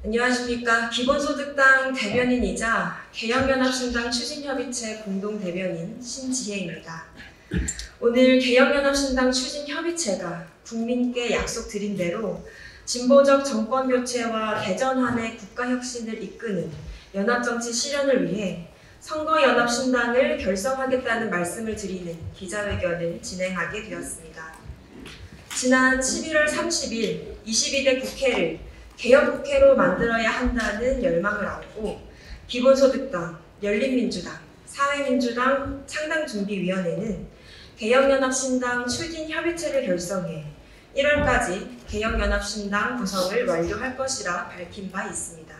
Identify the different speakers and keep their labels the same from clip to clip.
Speaker 1: 안녕하십니까. 기본소득당 대변인이자 개혁연합신당 추진협의체 공동대변인 신지혜입니다. 오늘 개혁연합신당 추진협의체가 국민께 약속드린 대로 진보적 정권교체와 개전환의 국가혁신을 이끄는 연합정치 실현을 위해 선거연합신당을 결성하겠다는 말씀을 드리는 기자회견을 진행하게 되었습니다. 지난 11월 30일 22대 국회를 개혁국회로 만들어야 한다는 열망을 안고 기본소득당, 열린민주당, 사회민주당 창당준비위원회는 개혁연합신당 추진협의체를 결성해 1월까지 개혁연합신당 구성을 완료할 것이라 밝힌 바 있습니다.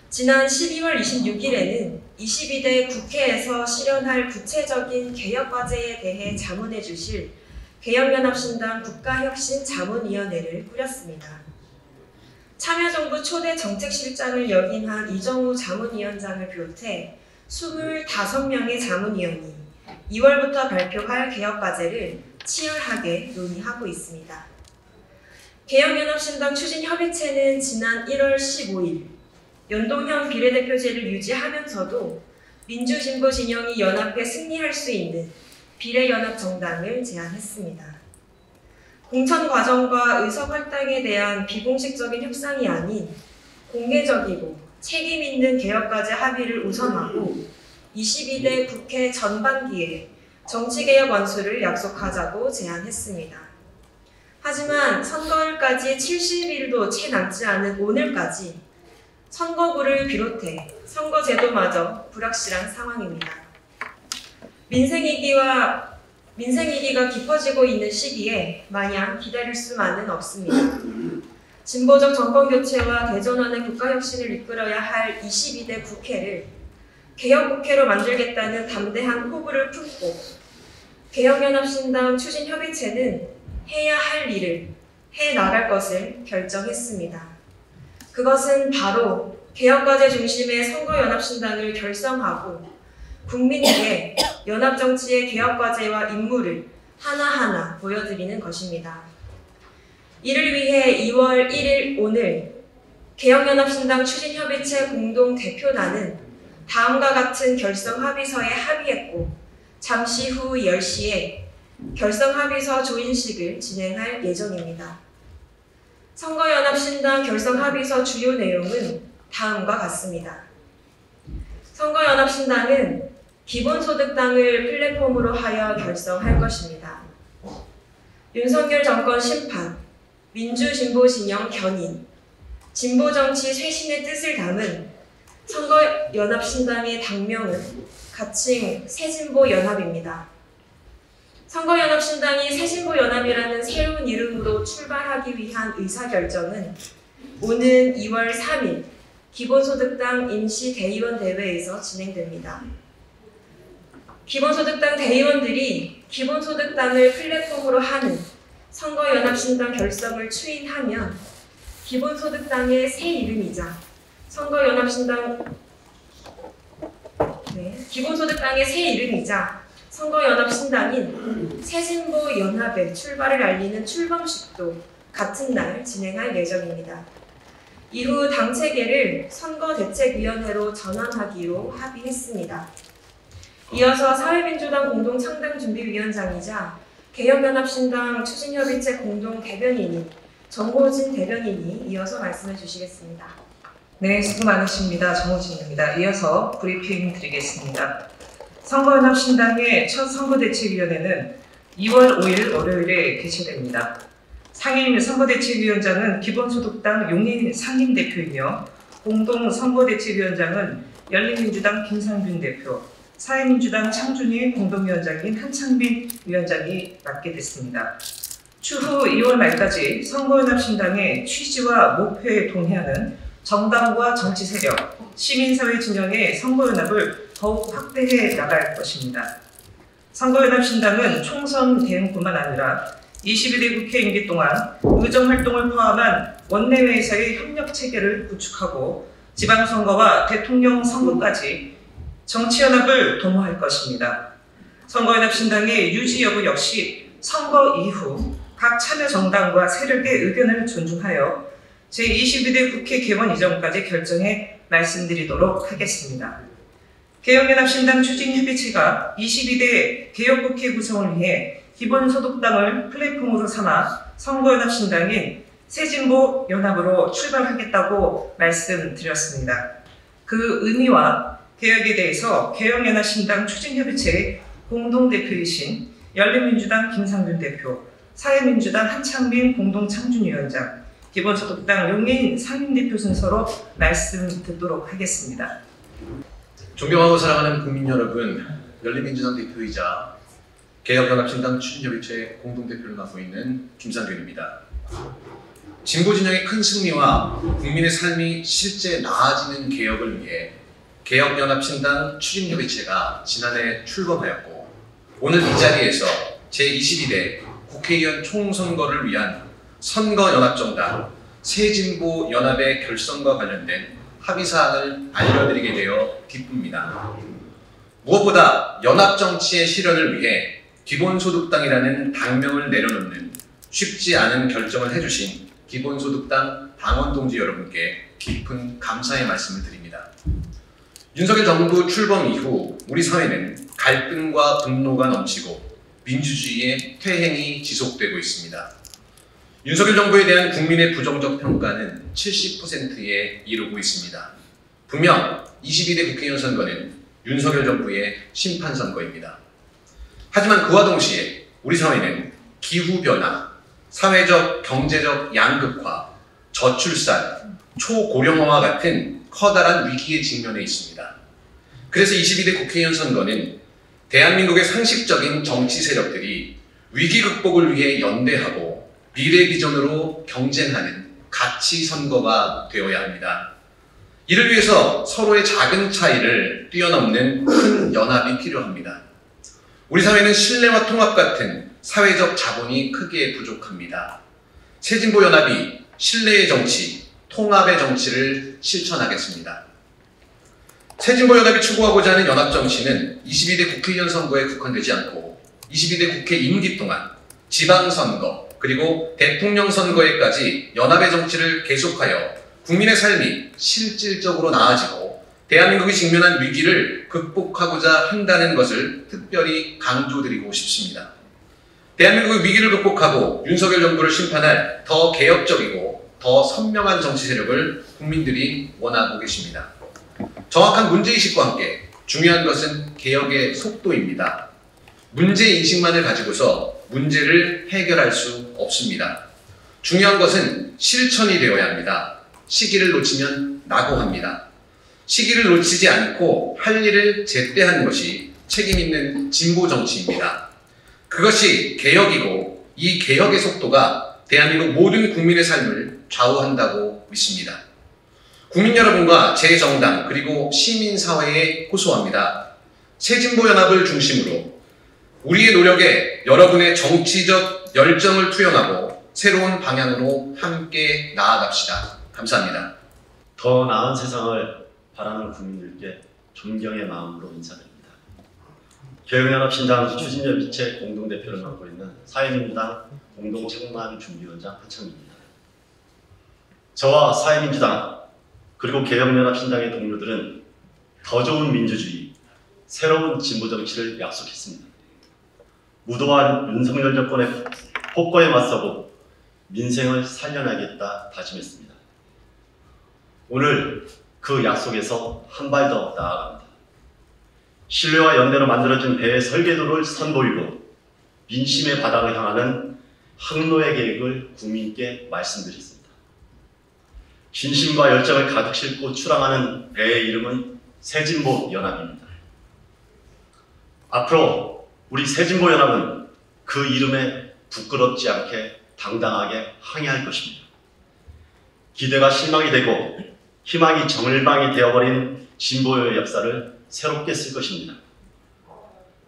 Speaker 1: 지난 12월 26일에는 22대 국회에서 실현할 구체적인 개혁과제에 대해 자문해 주실 개혁연합신당 국가혁신자문위원회를 꾸렸습니다. 참여정부 초대 정책실장을 역임한 이정우 자문위원장을 비롯해 25명의 자문위원이 2월부터 발표할 개혁과제를 치열하게 논의하고 있습니다. 개혁연합신당 추진협의체는 지난 1월 15일 연동형 비례대표제를 유지하면서도 민주진보 진영이 연합해 승리할 수 있는 비례연합정당을 제안했습니다. 공천 과정과 의석 할당에 대한 비공식적인 협상이 아닌 공개적이고 책임 있는 개혁과제 합의를 우선하고 22대 국회 전반기에 정치개혁 완수를 약속하자고 제안했습니다. 하지만 선거일까지 70일도 채 남지 않은 오늘까지 선거구를 비롯해 선거제도마저 불확실한 상황입니다. 민생위기가 깊어지고 있는 시기에 마냥 기다릴 수만은 없습니다. 진보적 정권교체와 개전환의 국가혁신을 이끌어야 할 22대 국회를 개혁국회로 만들겠다는 담대한 포부를 품고 개혁연합신당 추진협의체는 해야 할 일을 해나갈 것을 결정했습니다. 그것은 바로 개혁과제 중심의 선거연합신당을 결성하고 국민에게 연합정치의 개혁과제와 임무를 하나하나 보여드리는 것입니다. 이를 위해 2월 1일 오늘 개혁연합신당 추진협의체 공동대표단은 다음과 같은 결성합의서에 합의했고 잠시 후 10시에 결성합의서 조인식을 진행할 예정입니다. 선거연합신당 결성합의서 주요 내용은 다음과 같습니다. 선거연합신당은 기본소득당을 플랫폼으로 하여 결성할 것입니다. 윤석열 정권 심판, 민주진보진영 견인, 진보정치 쇄신의 뜻을 담은 선거연합신당의 당명은 가칭 새진보연합입니다. 선거연합신당이 새진보연합이라는 새로운 이름으로 출발하기 위한 의사결정은 오는 2월 3일 기본소득당 임시대의원 대회에서 진행됩니다. 기본소득당 대의원들이 기본소득당을 플랫폼으로 하는 선거연합신당 결성을 추인하면 기본소득당의 새 이름이자 기본소득당의 새 이름이자 선거연합신당인 새진보연합의 출발을 알리는 출범식도 같은 날 진행할 예정입니다. 이후 당체계를 선거대책위원회로 전환하기로 합의했습니다. 이어서 사회민주당 공동창당준비위원장이자 개혁연합신당 추진협의체 공동대변인인 정호진 대변인이 이어서 말씀해 주시겠습니다.
Speaker 2: 네, 수고 많으십니다. 정호진입니다. 이어서 브리핑 드리겠습니다. 선거연합신당의 첫 선거대책위원회는 2월 5일 월요일에 개최됩니다. 상임 선거대책위원장은 기본소득당 용인 상임대표이며 공동선거대책위원장은 열린민주당 김상균 대표, 사회민주당 창준희 공동위원장인 한창빈 위원장이 맡게 됐습니다. 추후 2월 말까지 선거연합신당의 취지와 목표에 동의하는 정당과 정치세력, 시민사회 진영의 선거연합을 더욱 확대해 나갈 것입니다. 선거연합신당은 총선 대응뿐만 아니라 22대 국회 임기 동안 의정활동을 포함한 원내외에서의 협력체계를 구축하고 지방선거와 대통령 선거까지 정치연합을 도모할 것입니다. 선거연합신당의 유지 여부 역시 선거 이후 각 참여 정당과 세력의 의견을 존중하여 제22대 국회 개원 이전까지 결정해 말씀드리도록 하겠습니다. 개혁연합신당 추진협의체가 22대 개혁국회 구성을 위해 기본소득당을 플랫폼으로 삼아 선거연합신당인 새진보연합으로 출발하겠다고 말씀드렸습니다. 그 의미와 개혁에 대해서 개혁연합신당 추진협의체의 공동대표이신 열린민주당 김상균 대표, 사회민주당 한창빈 공동창준위원장, 기본소득당 용해인 상임대표 순서로 말씀 듣도록 하겠습니다.
Speaker 3: 존경하고 사랑하는 국민 여러분, 열린민주당 대표이자 개혁연합신당 추진협의체 공동대표를 맡고 있는 김상균입니다. 진보진영의 큰 승리와 국민의 삶이 실제 나아지는 개혁을 위해 개혁연합신당 추진협의체가 지난해 출범하였고, 오늘 이 자리에서 제22대 국회의원 총선거를 위한 선거연합정당 새진보연합의 결성과 관련된 합의사항을 알려드리게 되어 기쁩니다. 무엇보다 연합정치의 실현을 위해 기본소득당이라는 당명을 내려놓는 쉽지 않은 결정을 해주신 기본소득당 당원동지 여러분께 깊은 감사의 말씀을 드립니다. 윤석열 정부 출범 이후 우리 사회는 갈등과 분노가 넘치고 민주주의의 퇴행이 지속되고 있습니다. 윤석열 정부에 대한 국민의 부정적 평가는 70%에 이르고 있습니다. 분명 22대 국회의원 선거는 윤석열 정부의 심판선거입니다. 하지만 그와 동시에 우리 사회는 기후변화, 사회적, 경제적 양극화, 저출산, 초고령화와 같은 커다란 위기에 직면해 있습니다. 그래서 22대 국회의원 선거는 대한민국의 상식적인 정치 세력들이 위기 극복을 위해 연대하고 미래 비전으로 경쟁하는 가치 선거가 되어야 합니다. 이를 위해서 서로의 작은 차이를 뛰어넘는 큰 연합이 필요합니다. 우리 사회는 신뢰와 통합 같은 사회적 자본이 크게 부족합니다. 새진보연합이 신뢰의 정치, 통합의 정치를 실천하겠습니다. 새진보연합이 추구하고자 하는 연합정치는 22대 국회의원 선거에 국한되지 않고 22대 국회 임기 동안 지방선거, 그리고 대통령 선거에까지 연합의 정치를 계속하여 국민의 삶이 실질적으로 나아지고 대한민국이 직면한 위기를 극복하고자 한다는 것을 특별히 강조드리고 싶습니다. 대한민국의 위기를 극복하고 윤석열 정부를 심판할 더 개혁적이고 더 선명한 정치 세력을 국민들이 원하고 계십니다. 정확한 문제의식과 함께 중요한 것은 개혁의 속도입니다. 문제인식만을 가지고서 문제를 해결할 수 없습니다. 중요한 것은 실천이 되어야 합니다. 시기를 놓치면 낙오합니다. 시기를 놓치지 않고 할 일을 제때 하는 것이 책임있는 진보 정치입니다. 그것이 개혁이고 이 개혁의 속도가 대한민국 모든 국민의 삶을 좌우한다고 믿습니다. 국민 여러분과 제 정당 그리고 시민사회에 호소합니다. 새진보연합을 중심으로 우리의 노력에 여러분의 정치적 열정을 투영하고 새로운 방향으로 함께 나아갑시다. 감사합니다.
Speaker 4: 더 나은 세상을 바라는 국민들께 존경의 마음으로 인사드립니다. 개혁연합신당 추진협의체 공동대표를 맡고 있는 사회민주당 공동책임준비위원장 한창민입니다. 저와 사회민주당 그리고 개혁연합신당의 동료들은 더 좋은 민주주의, 새로운 진보정치를 약속했습니다. 무도한 윤석열 정권의 폭거에 맞서고 민생을 살려내겠다 다짐했습니다. 오늘 그 약속에서 한 발 더 나아갑니다. 신뢰와 연대로 만들어진 배의 설계도를 선보이고 민심의 바닥을 향하는 항로의 계획을 국민께 말씀드렸습니다. 진심과 열정을 가득 싣고 출항하는 배의 이름은 새진보연합입니다. 앞으로 우리 새진보연합은 그 이름에 부끄럽지 않게 당당하게 항해할 것입니다. 기대가 실망이 되고 희망이 정일방이 되어버린 진보의 역사를 새롭게 쓸 것입니다.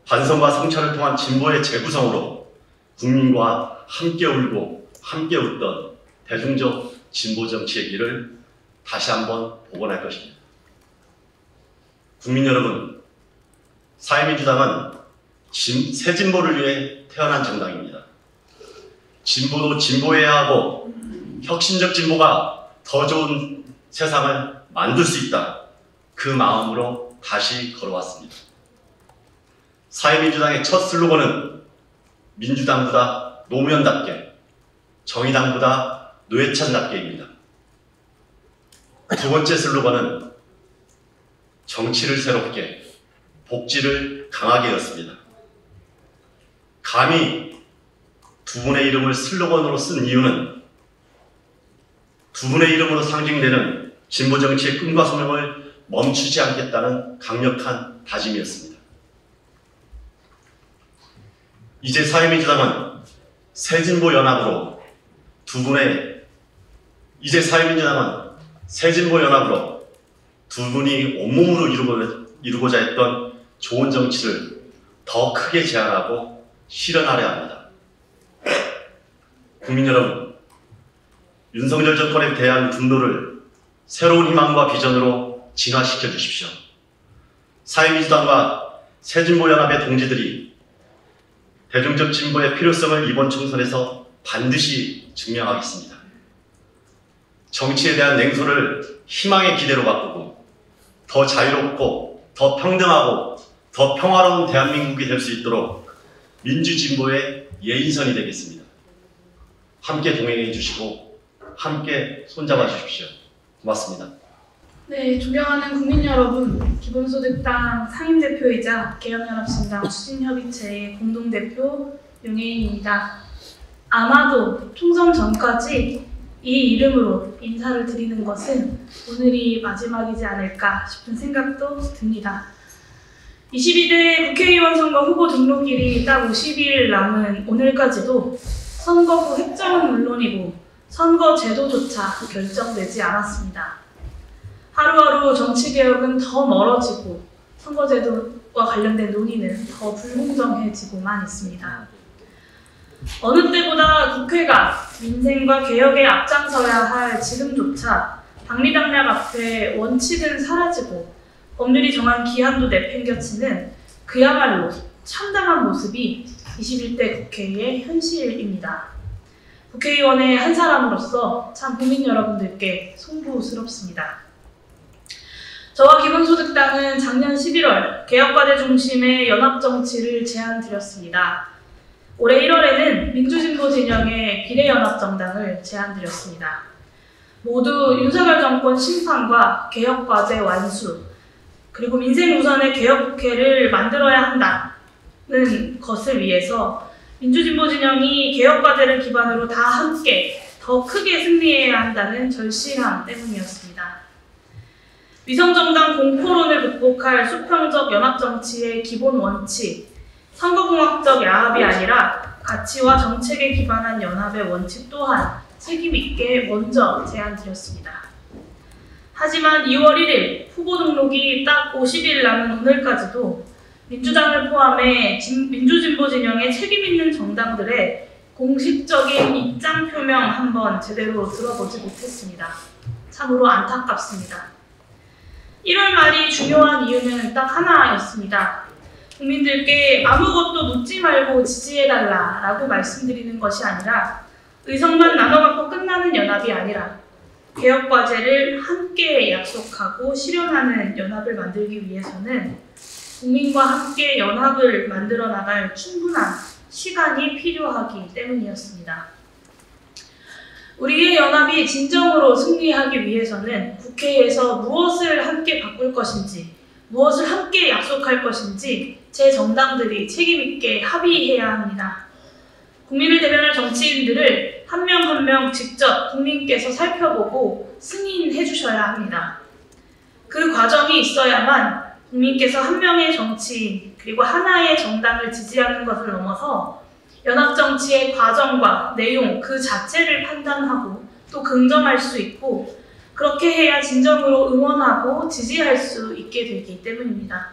Speaker 4: 반성과 성찰을 통한 진보의 재구성으로 국민과 함께 울고 함께 웃던 대중적 진보 정치의 길을 다시 한번 복원할 것입니다. 국민 여러분, 사회민주당은 새진보를 위해 태어난 정당입니다. 진보도 진보해야 하고 혁신적 진보가 더 좋은 세상을 만들 수 있다. 그 마음으로 다시 걸어왔습니다. 사회민주당의 첫 슬로건은 민주당보다 노무현답게, 정의당보다 노회찬답게입니다. 두 번째 슬로건은 정치를 새롭게, 복지를 강하게였습니다. 감히 두 분의 이름을 슬로건으로 쓴 이유는 두 분의 이름으로 상징되는 진보 정치의 꿈과 소명을 멈추지 않겠다는 강력한 다짐이었습니다. 이제 사회민주당은 새진보 연합으로 두 분이 온몸으로 이루고자 했던 좋은 정치를 더 크게 제안하고 실현하려 합니다. 국민 여러분, 윤석열 정권에 대한 분노를 새로운 희망과 비전으로 진화시켜 주십시오. 사회민주당과 새진보연합의 동지들이 대중적 진보의 필요성을 이번 총선에서 반드시 증명하겠습니다. 정치에 대한 냉소를 희망의 기대로 바꾸고 더 자유롭고 더 평등하고 더 평화로운 대한민국이 될 수 있도록 민주진보의 예인선이 되겠습니다. 함께 동행해 주시고 함께 손잡아 주십시오. 고맙습니다.
Speaker 5: 네, 존경하는 국민 여러분, 기본소득당 상임대표이자 개혁연합신당 추진협의체의 공동대표 윤혜인입니다. 아마도 총선 전까지 이 이름으로 인사를 드리는 것은 오늘이 마지막이지 않을까 싶은 생각도 듭니다. 22대 국회의원 선거 후보 등록일이 딱 50일 남은 오늘까지도 선거 후 획정은 물론이고 선거 제도조차 결정되지 않았습니다. 하루하루 정치개혁은 더 멀어지고 선거제도와 관련된 논의는 더 불공정해지고만 있습니다. 어느 때보다 국회가 민생과 개혁에 앞장서야 할 지금조차 박리당략 앞에 원칙은 사라지고 법률이 정한 기한도 내팽겨치는 그야말로 참담한 모습이 21대 국회의 현실입니다. 국회의원의 한 사람으로서 참 국민 여러분들께 송구스럽습니다. 저와 기본소득당은 작년 11월 개혁과제 중심의 연합정치를 제안드렸습니다. 올해 1월에는 민주진보 진영의 비례연합정당을 제안드렸습니다. 모두 윤석열 정권 심판과 개혁과제 완수, 그리고 민생 우선의 개혁국회를 만들어야 한다는 것을 위해서 민주진보 진영이 개혁과제를 기반으로 다 함께 더 크게 승리해야 한다는 절실함 때문이었습니다. 위성정당 공포론을 극복할 수평적 연합정치의 기본 원칙, 선거공학적 야합이 아니라 가치와 정책에 기반한 연합의 원칙 또한 책임있게 먼저 제안드렸습니다. 하지만 2월 1일 후보 등록이 딱 50일 남은 오늘까지도 민주당을 포함해 민주진보 진영의 책임있는 정당들의 공식적인 입장 표명 한번 제대로 들어보지 못했습니다. 참으로 안타깝습니다. 1월 말이 중요한 이유는 딱 하나였습니다. 국민들께 아무것도 묻지 말고 지지해달라라고 말씀드리는 것이 아니라 의석만 나눠갖고 끝나는 연합이 아니라 개혁과제를 함께 약속하고 실현하는 연합을 만들기 위해서는 국민과 함께 연합을 만들어 나갈 충분한 시간이 필요하기 때문이었습니다. 우리의 연합이 진정으로 승리하기 위해서는 국회에서 무엇을 함께 바꿀 것인지, 무엇을 함께 약속할 것인지 제 정당들이 책임있게 합의해야 합니다. 국민을 대변할 정치인들을 한 명 한 명 직접 국민께서 살펴보고 승인해 주셔야 합니다. 그 과정이 있어야만 국민께서 한 명의 정치인 그리고 하나의 정당을 지지하는 것을 넘어서 연합정치의 과정과 내용 그 자체를 판단하고 또 긍정할 수 있고 그렇게 해야 진정으로 응원하고 지지할 수 있게 되기 때문입니다.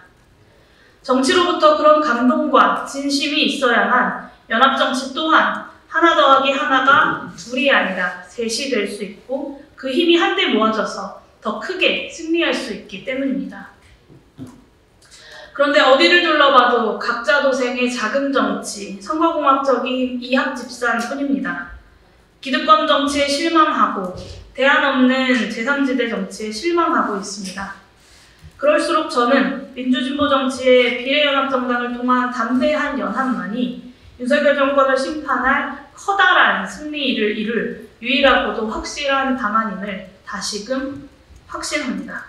Speaker 5: 정치로부터 그런 감동과 진심이 있어야만 연합정치 또한 하나 더하기 하나가 둘이 아니라 셋이 될 수 있고 그 힘이 한데 모아져서 더 크게 승리할 수 있기 때문입니다. 그런데 어디를 둘러봐도 각자 도생의 자금 정치, 선거공학적인 이합집산 뿐입니다. 기득권 정치에 실망하고 대안 없는 제3지대 정치에 실망하고 있습니다. 그럴수록 저는 민주진보 정치의 비례연합정당을 통한 담대한 연합만이 윤석열 정권을 심판할 커다란 승리를 이룰 유일하고도 확실한 방안임을 다시금 확신합니다.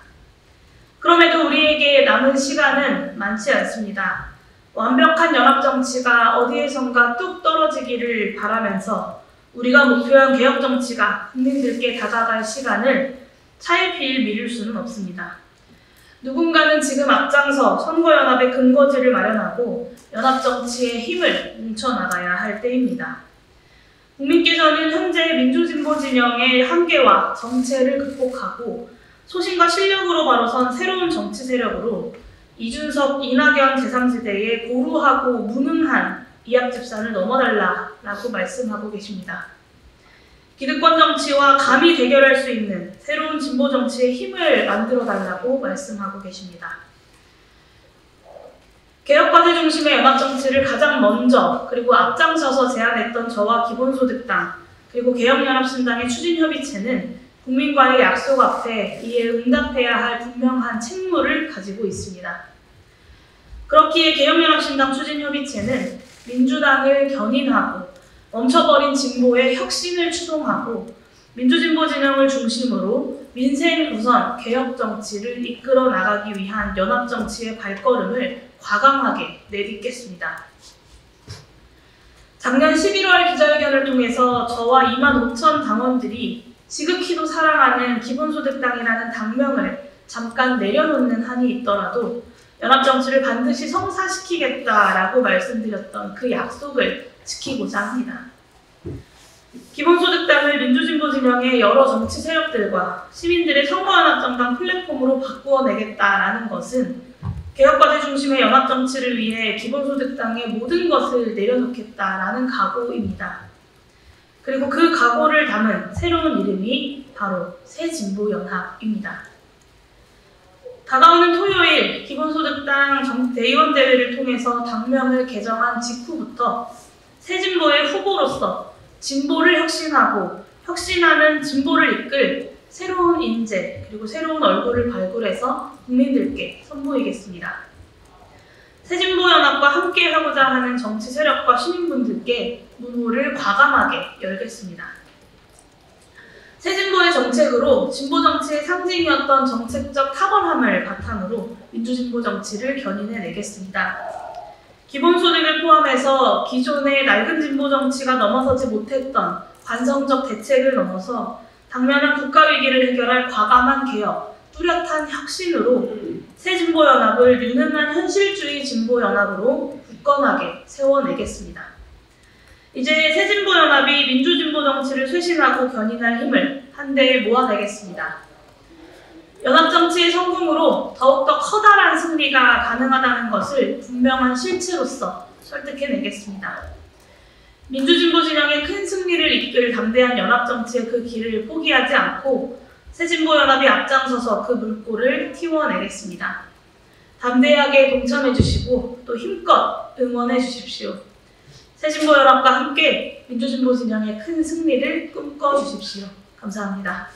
Speaker 5: 그럼에도 우리에게 남은 시간은 많지 않습니다. 완벽한 연합정치가 어디에선가 뚝 떨어지기를 바라면서 우리가 목표한 개혁정치가 국민들께 다가갈 시간을 차일피일 미룰 수는 없습니다. 누군가는 지금 앞장서 선거연합의 근거지를 마련하고 연합정치의 힘을 뭉쳐나가야 할 때입니다. 국민께서는 현재 민주진보 진영의 한계와 정체를 극복하고 소신과 실력으로 바로선 새로운 정치 세력으로 이준석, 이낙연 제3지대의 고루하고 무능한 이합집산을 넘어달라라고 말씀하고 계십니다. 기득권 정치와 감히 대결할 수 있는 새로운 진보 정치의 힘을 만들어달라고 말씀하고 계십니다. 개혁과제 중심의 연합정치를 가장 먼저 그리고 앞장서서 제안했던 저와 기본소득당 그리고 개혁연합신당의 추진협의체는 국민과의 약속 앞에 이에 응답해야 할 분명한 책무를 가지고 있습니다. 그렇기에 개혁연합신당 추진협의체는 민주당을 견인하고 멈춰버린 진보의 혁신을 추동하고 민주진보 진영을 중심으로 민생 우선 개혁 정치를 이끌어 나가기 위한 연합 정치의 발걸음을 과감하게 내딛겠습니다. 작년 11월 기자회견을 통해서 저와 2만 5천 당원들이 지극히도 사랑하는 기본소득당이라는 당명을 잠깐 내려놓는 한이 있더라도 연합정치를 반드시 성사시키겠다라고 말씀드렸던 그 약속을 지키고자 합니다. 기본소득당을 민주진보 진영의 여러 정치 세력들과 시민들의 선거연합정당 플랫폼으로 바꾸어내겠다라는 것은 개혁과제 중심의 연합정치를 위해 기본소득당의 모든 것을 내려놓겠다라는 각오입니다. 그리고 그 각오를 담은 새로운 이름이 바로 새진보연합입니다. 다가오는 토요일 기본소득당 대의원대회를 통해서 당명을 개정한 직후부터 새진보의 후보로서 진보를 혁신하고 혁신하는 진보를 이끌 새로운 인재 그리고 새로운 얼굴을 발굴해서 국민들께 선보이겠습니다. 새진보연합과 함께하고자 하는 정치 세력과 시민분들께 문호를 과감하게 열겠습니다. 새진보의 정책으로 진보 정치의 상징이었던 정책적 탁월함을 바탕으로 민주진보 정치를 견인해내겠습니다. 기본소득을 포함해서 기존의 낡은 진보 정치가 넘어서지 못했던 관성적 대책을 넘어서 당면한 국가위기를 해결할 과감한 개혁, 뚜렷한 혁신으로 새진보연합을 유능한 현실주의 진보연합으로 굳건하게 세워내겠습니다. 이제 새진보연합이 민주진보 정치를 쇄신하고 견인할 힘을 한데에 모아내겠습니다. 연합정치의 성공으로 더욱더 커다란 승리가 가능하다는 것을 분명한 실체로서 설득해내겠습니다. 민주진보 진영의 큰 승리를 이끌 담대한 연합정치의 그 길을 포기하지 않고 새진보연합이 앞장서서 그 물꼬를 틔워내겠습니다. 담대하게 동참해주시고 또 힘껏 응원해주십시오. 새진보연합과 함께 민주진보 진영의 큰 승리를 꿈꿔주십시오. 감사합니다.